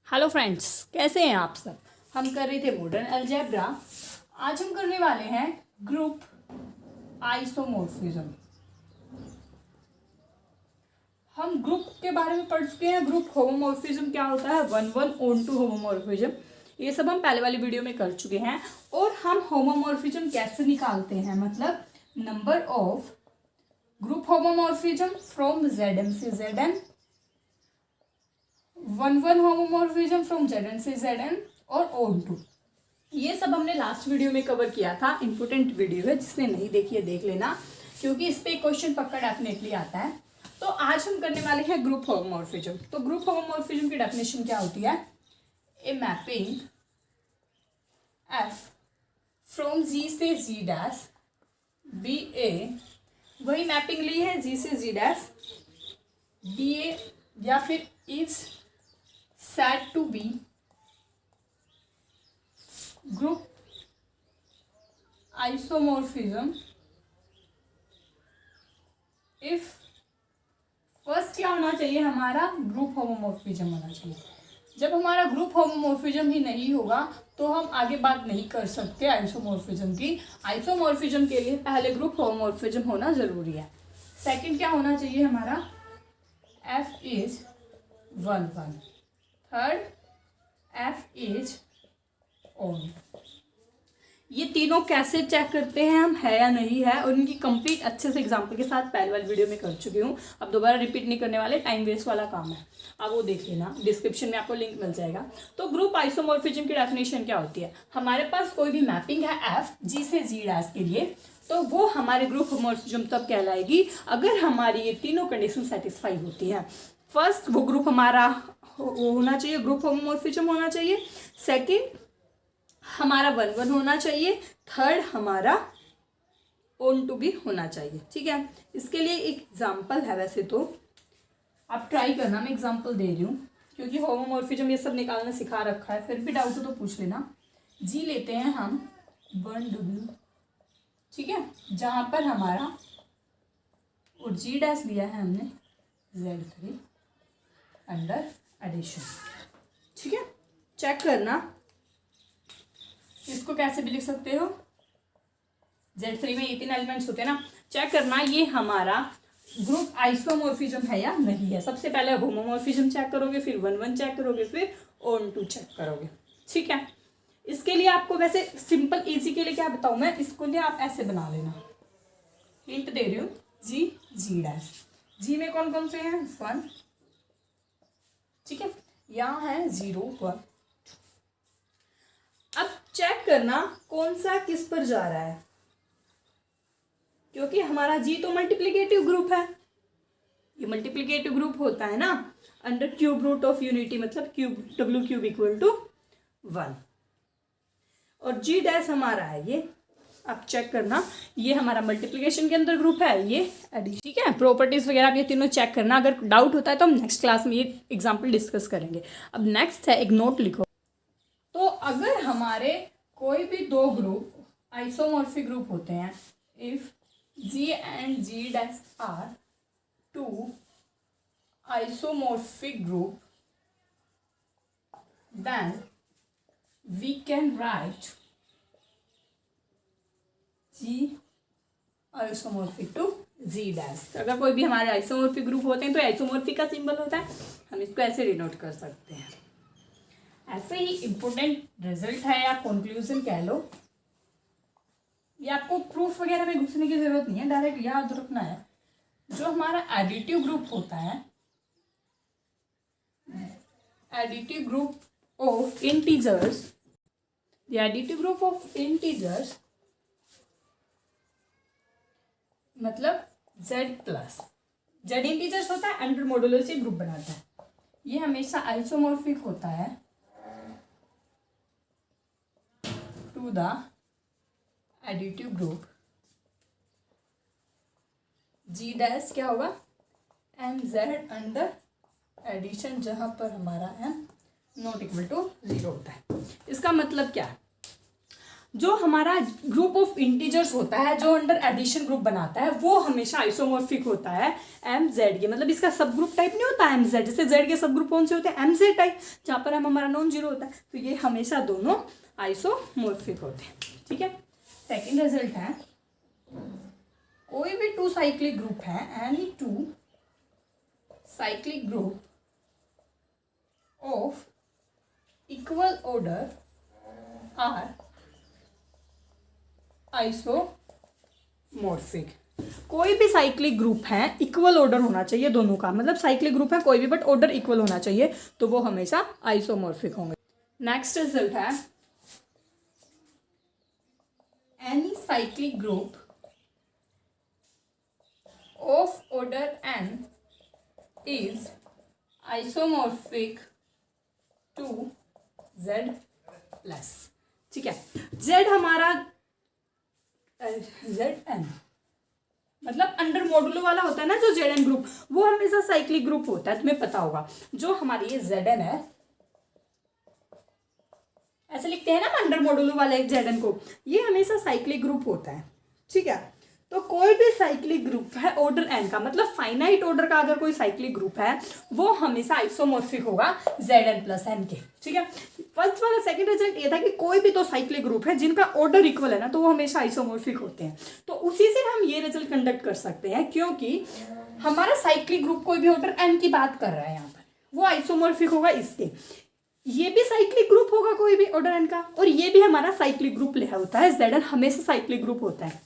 Hello friends, कैसे हैं आप सब। हम कर रहे थे मॉडर्न अलजेब्रा। आज हम करने वाले हैं ग्रुप आइसोमॉर्फिज्म। हम ग्रुप के बारे में पढ़ चुके हैं। ग्रुप होमोमॉर्फिज्म क्या होता है, 1 1 ऑन टू होमोमॉर्फिज्म, ये सब हम पहले वाली वीडियो में कर चुके हैं। और हम होमोमॉर्फिज्म कैसे निकालते हैं, मतलब number of group homomorphism from Zm से Zn, 1 1 होमोमॉर्फिज्म फ्रॉम Zn से Zn और ऑन टू। ये सब हमने लास्ट वीडियो में कवर किया था। इंपॉर्टेंट वीडियो है, जिसने नहीं देखी है देख लेना, क्योंकि इस पे क्वेश्चन पक्का डेफिनेटली आता है। तो आज हम करने वाले हैं ग्रुप होमोमॉर्फिज्म। तो ग्रुप होमोमॉर्फिज्म की डेफिनेशन क्या होती है, ए मैपिंग एफ फ्रॉम जी से जी डैश बी ए, वही मैपिंग ली है जी से जी डैश बी ए, या फिर is said to be group isomorphism if first क्या होना चाहिए, हमारा ग्रुप होमोमॉर्फिज्म होना चाहिए। जब हमारा ग्रुप होमोमॉर्फिज्म ही नहीं होगा तो हम आगे बात नहीं कर सकते आइसोमॉर्फिज्म की। आइसोमॉर्फिज्म के लिए पहले ग्रुप होमोमॉर्फिज्म होना जरूरी है। सेकंड क्या होना चाहिए हमारा, F is 1 1, third F is on. ये तीनों कैसे चेक करते हैं हम, है या नहीं है, और इनकी कंप्लीट अच्छे से एग्जांपल के साथ पहले वाली वीडियो में कर चुकी हूँ। अब दोबारा रिपीट नहीं करने वाले, टाइम वेस्ट वाला काम है। अब वो देख लेना, डिस्क्रिप्शन में आपको लिंक मिल जाएगा। तो ग्रुप आइसोमॉर्फिज्म की डेफिनेशन क्या होती है, हमारे पास कोई भी मैपिंग है एफ जी से जी डैश के लिए, तो वो हमारे ग्रुप होमोमॉर्फिज्म तब कहलाएगी अगर हमारी ये तीनों कंडीशन सेटिस्फाई होती है। फर्स्ट वो ग्रुप हमारा होना चाहिए, ग्रुप होमोमॉर्फिज्म होना चाहिए। सेकंड हमारा 1 1 होना चाहिए। थर्ड हमारा ऑन टू भी होना चाहिए। ठीक है, इसके लिए एक एग्जांपल है। वैसे तो आप ट्राई करना, मैं एग्जांपल दे रही हूँ क्योंकि होमोमॉर्फिज्म ये सब निकालना सिखा रखा है, फिर भी डाउट हो तो पूछ लेना। जी लेते हैं हम 1 W, ठीक है, जहां पर हमारा और जी डैश लिया है हमने Z3 अंडर एडिशन। ठीक है, चेक करना, इसको कैसे भी लिख सकते हो, Z3 में ये 3 एलिमेंट्स होते हैं ना। चेक करना ये हमारा ग्रुप आइसोमॉर्फिज्म है या नहीं है। सबसे पहले होमोमॉर्फिज्म चेक करोगे, फिर 1 1 चेक करोगे, फिर ऑन टू चेक करोगे। ठीक है, इसके लिए आपको वैसे सिंपल इजी के लिए क्या बताऊं मैं, इसको लिए आप ऐसे बना लेना। हिंट दे रही हूँ, जी जी डैश, जी में कौन कौन से हैं, 1, ठीक है, यहाँ है 0 1। अब चेक करना कौन सा किस पर जा रहा है, क्योंकि हमारा जी तो मल्टीप्लिकेटिव ग्रुप है। ये मल्टीप्लिकेटिव ग्रुप होता है ना under cube root of unity, मतलब cube W cube equal to 1। और जी डैश हमारा है ये, आप चेक करना ये हमारा मल्टीप्लिकेशन के अंदर ग्रुप है, ये एडिशन। ठीक है, प्रॉपर्टीज वगैरह ये तीनों चेक करना। अगर डाउट होता है तो हम नेक्स्ट क्लास में ये एग्जांपल डिस्कस करेंगे। अब नेक्स्ट है, एक नोट लिखो। तो अगर हमारे कोई भी दो ग्रुप आइसोमॉर्फिक ग्रुप होते हैं, if G and G dash are two isomorphic group, then we can write G isomorphic to G dash. अगर कोई भी हमारे आइसोमॉर्फिक ग्रुप होते हैं तो आइसोमॉर्फिक का सिंबल होता है, हम इसको ऐसे डिनोट कर सकते हैं। ऐसे ही इंपॉर्टेंट रिजल्ट है या कंक्लूजन कह लो, ये आपको प्रूफ वगैरह में घुसने की जरूरत नहीं है, डायरेक्ट याद रखना है। जो हमारा एडिटिव ग्रुप होता है, additive group of integers, the additive group of integers मतलब Z प्लस, Z इंटीजर्स होता है, अंडर मॉडुलो से ग्रुप बनाता है। ये हमेशा आइसोमॉर्फिक होता है to the additive group G dash क्या होगा, MZ अंडर एडिशन, जहां पर हमारा M नॉट इक्वल टू 0 होता है। इसका मतलब क्या है, जो हमारा ग्रुप ऑफ इंटीजर्स होता है जो अंडर एडिशन ग्रुप बनाता है वो हमेशा आइसोमॉर्फिक होता है एम जेड के, मतलब इसका सब ग्रुप टाइप नहीं होता एम जेड, जैसे जेड के सब ग्रुप कौन से होते हैं एम जेड टाइप, जहाँ पर एम हमारा नॉन जीरो होता है, तो ये हमेशा दोनों आइसोमॉर्फिक होते हैं। ठीक है, सेकेंड रिजल्ट है कोई भी टू साइक्लिक ग्रुप है, any two cyclic group of equal order are isomorphic. कोई भी साइक्लिक ग्रुप है इक्वल ऑर्डर होना चाहिए दोनों का, मतलब साइक्लिक ग्रुप है कोई भी बट ऑर्डर इक्वल होना चाहिए, तो वो हमेशा आइसोमॉर्फिक होंगे। नेक्स्ट रिजल्ट है any cyclic group of order N is isomorphic to Z plus. ठीक है, जेड हमारा जेड एन मतलब अंडर मॉडुलो वाला होता है ना जो जेड एन ग्रुप, वो हमेशा साइक्लिक ग्रुप होता है, तुम्हें पता होगा। जो हमारी ये जेड एन है, ऐसे लिखते हैं ना अंडर मॉडुलो वाला एक जेड एन को, ये हमेशा साइक्लिक ग्रुप होता है। ठीक है, तो कोई भी साइक्लिक ग्रुप है ऑर्डर एन का, मतलब फाइनाइट ऑर्डर का अगर कोई साइक्लिक ग्रुप है वो हमेशा आइसोमॉर्फिक होगा जेड एन प्लस एन के। ठीक है, फर्स्ट वाला सेकंड रिजल्ट ये था कि कोई भी दो साइक्लिक ग्रुप है जिनका ऑर्डर इक्वल है ना, तो वो हमेशा आइसोमॉर्फिक होते हैं। तो उसी से हम ये रिजल्ट कंडक्ट कर सकते हैं, क्योंकि हमारा साइक्लिक ग्रुप कोई भी ऑर्डर एन की बात कर रहा है यहाँ पर, वो आइसोमॉर्फिक होगा इसके। ये भी साइक्लिक ग्रुप होगा कोई भी ऑर्डर एन का, और ये भी हमारा साइक्लिक ग्रुप लिखा होता है, जेड एन हमेशा साइक्लिक ग्रुप होता है।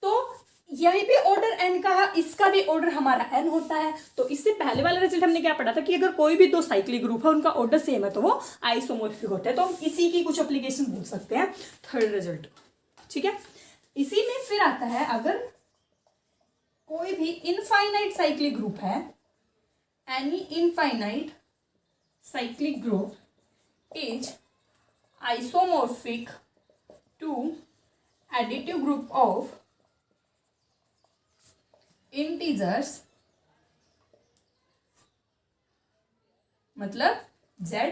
तो यही भी ऑर्डर एन का है, इसका भी ऑर्डर हमारा एन होता है। तो इससे पहले वाला रिजल्ट हमने क्या पढ़ा था कि अगर कोई भी दो साइक्लिक ग्रुप है उनका ऑर्डर सेम है तो वो आइसोमॉर्फिक होता है। तो हम इसी की कुछ एप्लीकेशन बोल सकते हैं थर्ड रिजल्ट। ठीक है, इसी में फिर आता है अगर कोई भी इनफाइनाइट साइक्लिक ग्रुप है, any infinite cyclic group is isomorphic to additive group of integers, मतलब z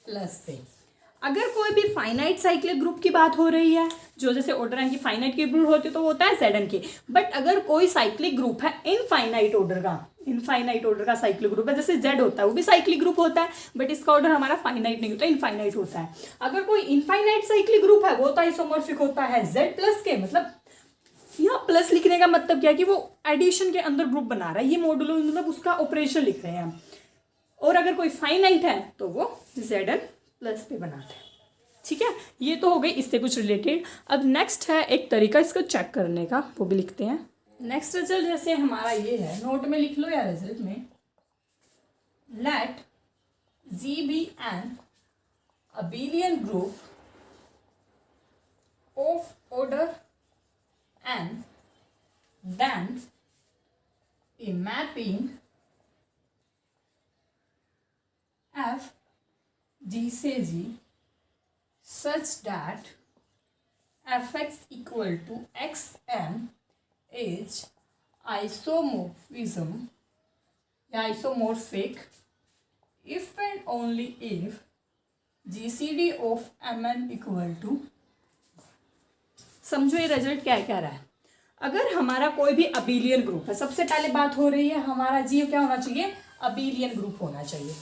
प्लस से। अगर कोई भी फाइनाइट साइक्लिक ग्रुप की बात हो रही है, जो जैसे ऑर्डर एन की फाइनाइट की ग्रुप होती है तो वो होता है जेड एन की, बट अगर कोई साइक्लिक ग्रुप है इनफाइनाइट ऑर्डर का साइक्लिक ग्रुप है, जैसे जेड होता है वो भी साइक्लिक ग्रुप होता है, बट इसका ऑर्डर हमारा फाइनाइट नहीं होता, इनफाइनाइट होता है। अगर कोई इनफाइनाइट साइक्लिक ग्रुप है वो तो आइसोमॉर्फिक होता है जेड प्लस के, मतलब यहाँ प्लस लिखने का मतलब क्या है कि वो एडिशन के अंदर ग्रुप बना रहा है, ये मॉडुलो मतलब उसका ऑपरेशन लिख रहे हैं हम। और अगर कोई फाइनाइट है तो वो जेड एन प्लस पे बनाते हैं। ठीक है, ये तो हो गई इससे कुछ रिलेटेड। अब नेक्स्ट है एक तरीका इसको चेक करने का, वो भी लिखते हैं। नेक्स्ट रिजल्ट जैसे हमारा ये है, नोट में लिख लो या रिजल्ट में, let G be an abelian group of order and then a mapping f g से g such that fx equal to xm is isomorphism या isomorphic if and only if gcd of mn equal to। समझो ये result क्या कह रहा है। अगर हमारा कोई भी अबेलियन ग्रुप है, सबसे पहले बात हो रही है हमारा जी क्या होना चाहिए, अबेलियन ग्रुप होना चाहिए।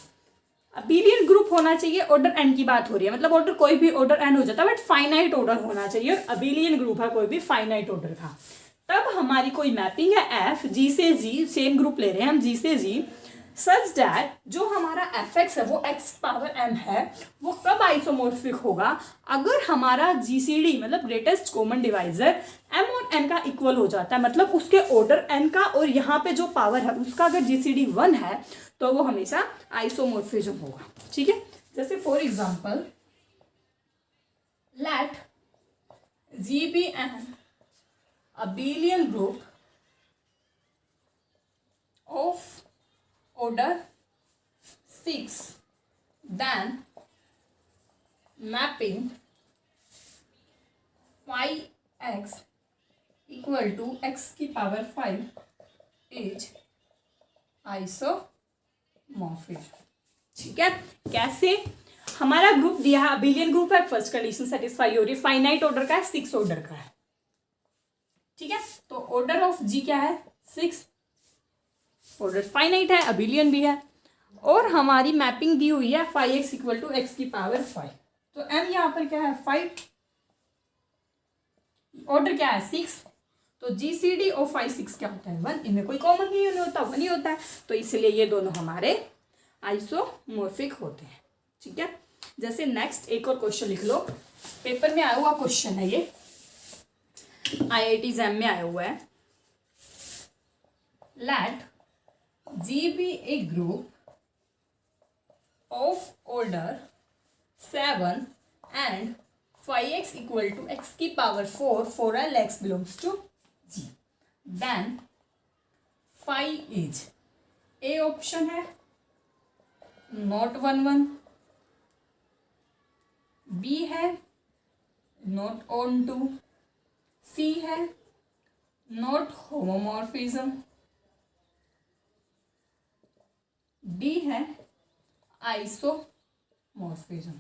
अबेलियन ग्रुप होना चाहिए, ऑर्डर एन की बात हो रही है, मतलब ऑर्डर कोई भी ऑर्डर एन हो जाता है बट फाइनाइट ऑर्डर होना चाहिए, और अबेलियन ग्रुप है कोई भी फाइनाइट ऑर्डर का। तब हमारी कोई मैपिंग है एफ जी से जी, सेम ग्रुप ले रहे हैं हम जी से जी, सच दैट जो हमारा एफ एक्स है वो एक्स पावर एम है, वो कब आइसोमॉर्फिक होगा, अगर हमारा जीसीडी मतलब ग्रेटेस्ट कॉमन डिवाइजर एम और एन का इक्वल हो जाता है, मतलब उसके ऑर्डर एन का और यहाँ पे जो पावर है उसका अगर जीसीडी 1 है तो वो हमेशा आइसोमॉर्फिज्म होगा। ठीक है, जैसे for example let G be an abelian group of order 6, then mapping phi x equal to x की पावर 5 is isomorphism। ठीक है, कैसे, हमारा ग्रुप दिया है अबिलियन ग्रुप है, फर्स्ट कंडीशन सेटिस्फाई हो रही है, फाइनाइट ऑर्डर का है, 6 ऑर्डर का है, ठीक है। तो ऑर्डर ऑफ जी क्या है 6, ऑर्डर फाइनाइट है, अबिलियन भी है, और हमारी मैपिंग दी हुई है 5x इक्वल टू x की पावर 5। तो m यहाँ पर क्या है 5, ऑर्डर क्या है 6, तो GCD और 5 6 क्या होता है 1, इनमें कोई कॉमन नहीं होता, 1 ही होता है, तो इसलिए ये दोनों हमारे आइसोमॉर्फिक होते हैं, ठीक है। जैसे नेक्स्ट एक और क्वेश्चन लिख लो, पेपर में आया हुआ क्वेश्चन है ये, IIT JAM में आया हुआ है। Let G be a group of order 7 and 5x equal to x की power 4 for all x belongs to G, then 5 is A option है नॉट 1 1, B है नॉट ऑन 2, C है नॉट होमोमॉर्फिज्म, D है isomorphism,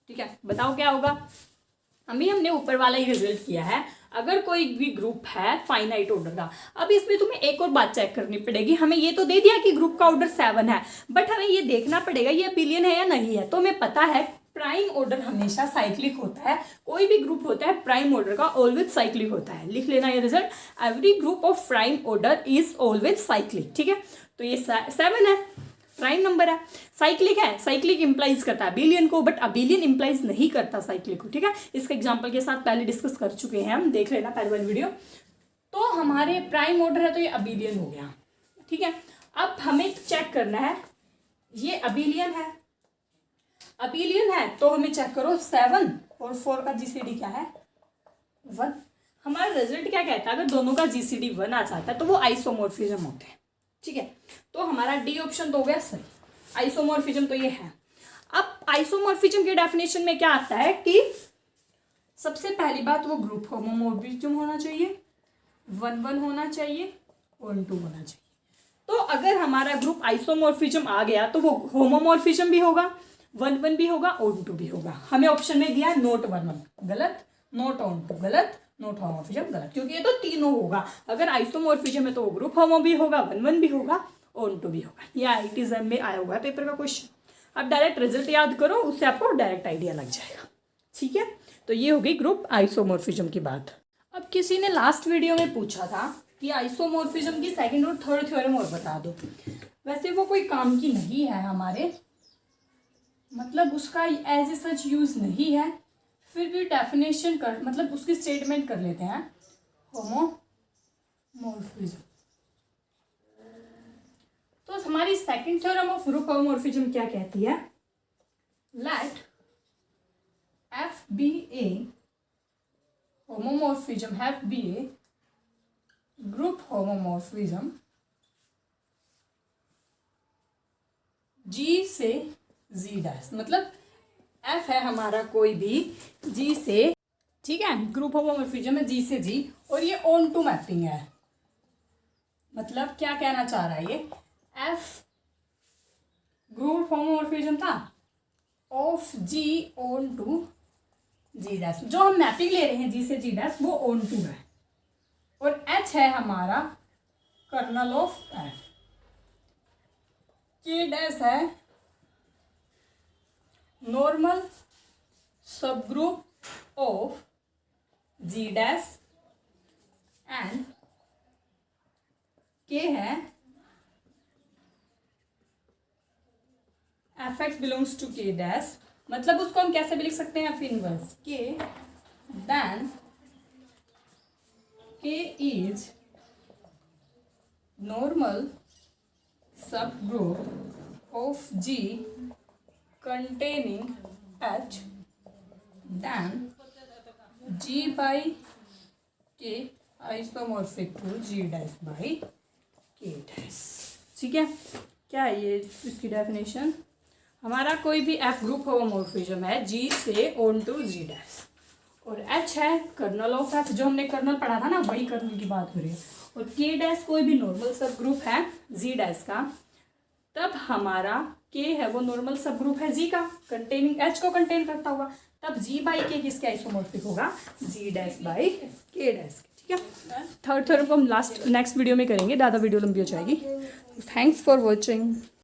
ठीक है। बताओ क्या होगा। हमने ऊपर वाला ही रिजल्ट किया है, अगर कोई भी ग्रुप है फाइनाइट ऑर्डर का। अब इसमें तुम्हें एक और बात चेक करनी पड़ेगी, हमें ये तो दे दिया कि ग्रुप का ऑर्डर 7 है, बट हमें ये देखना पड़ेगा ये अबिलियन है या नहीं है। तो हमें पता है प्राइम ऑर्डर हमेशा साइक्लिक होता है, कोई भी ग्रुप होता है प्राइम ऑर्डर का ऑलवेज साइक्लिक होता है। लिख लेना ये result, every group of prime order is always cyclic, ठीक है। तो ये 7 है, प्राइम नंबर है, साइक्लिक है, साइक्लिक इंप्लाइज करता है अबिलियन को, बट अबिलियन इंप्लाइज नहीं करता साइक्लिक को, ठीक है। इसके एग्जांपल के साथ पहले डिस्कस कर चुके हैं हम, देख लेना पहले वाली वीडियो। तो हमारे प्राइम ऑर्डर है तो ये अबिलियन हो गया, ठीक है। अब हमें चेक करना है ये अबिलियन है, अबिलियन है तो हमें चेक करो 7 और 4 का GCD क्या है 1। हमारा रिजल्ट क्या कहता है, अगर दोनों का GCD 1 आ जाता है तो वो आइसोमॉर्फिज्म होते हैं, ठीक है। तो हमारा डी ऑप्शन तो हो गया सही, आइसोमॉर्फिज्म तो ये है। अब आइसोमॉर्फिज्म के डेफिनेशन में क्या आता है कि सबसे पहली बात वो ग्रुप होमोमॉर्फिज्म होना चाहिए, 1 1 होना चाहिए, 1 2 होना चाहिए। तो अगर हमारा ग्रुप आइसोमॉर्फिज्म आ गया तो वो होमोमॉर्फिज्म भी होगा, 1 1 भी होगा, ऑन 2 भी होगा। हमें ऑप्शन में दिया नोट 1 1 गलत, नोट ऑन 2 गलत, नोट होमोफिज्म गलत, क्योंकि ये तो तीनों होगा। अगर आइसोमॉर्फिज्म है तो वो ग्रुप होमो भी होगा, 1 1 भी होगा, ऑन 2 भी होगा। ये IIT JAM में आया हुआ है पेपर का क्वेश्चन। अब डायरेक्ट रिजल्ट याद करो, उससे आपको डायरेक्ट आइडिया लग जाएगा, ठीक है। तो ये होगी ग्रुप आइसोमॉर्फिज्म की बात। अब किसी ने लास्ट वीडियो में पूछा था कि आइसोमॉर्फिज्म की सेकंड और थर्ड थ्योरम और बता दो। वैसे वो कोई काम की नहीं है हमारे, मतलब उसका एज ए सच यूज नहीं है, फिर भी डेफिनेशन कर मतलब उसकी स्टेटमेंट कर लेते हैं। होमोमॉर्फिज्म, तो हमारी second theorem of group homomorphism क्या कहती है, let f be a homomorphism have be a group homomorphism G से जी डैश, मतलब एफ है हमारा कोई भी जी से, ठीक है, ग्रुप होमोमॉर्फिज्म है जी से जी, और ये ऑन टू मैपिंग है। मतलब क्या कहना चाह रहा है ये, एफ ग्रुप होमोमॉर्फिज्म था of G onto G dash, जो हम मैपिंग ले रहे हैं जी से जी डैश वो ऑन टू है, और एच है हमारा kernel of F, K dash है normal subgroup of G dash, and K है F X belongs to K dash, मतलब उसको हम कैसे भी लिख सकते हैं F inverse K, then K is normal subgroup of G containing H, then G by K isomorphic to G dash by K dash, ठीक है। क्या है ये इसकी डेफिनेशन, हमारा कोई भी F ग्रुप होमोमॉर्फिज्म है G से ऑन टू G डैश, और H है कर्नल ऑफ F, जो हमने कर्नल पढ़ा था ना वही कर्नल की बात हो रही है, और K डैश कोई भी नॉर्मल सब ग्रुप है G डैश का, तब हमारा के है वो नॉर्मल सब ग्रुप है जी का, कंटेनिंग एच को कंटेन करता हुआ, तब जी बाई के किसके आइसोमॉर्फिक होगा, जी डैश बाई के डैश। ठीक है, थर्ड को हम नेक्स्ट वीडियो में करेंगे, ज़्यादा वीडियो लंबी हो जाएगी। Thanks for watching.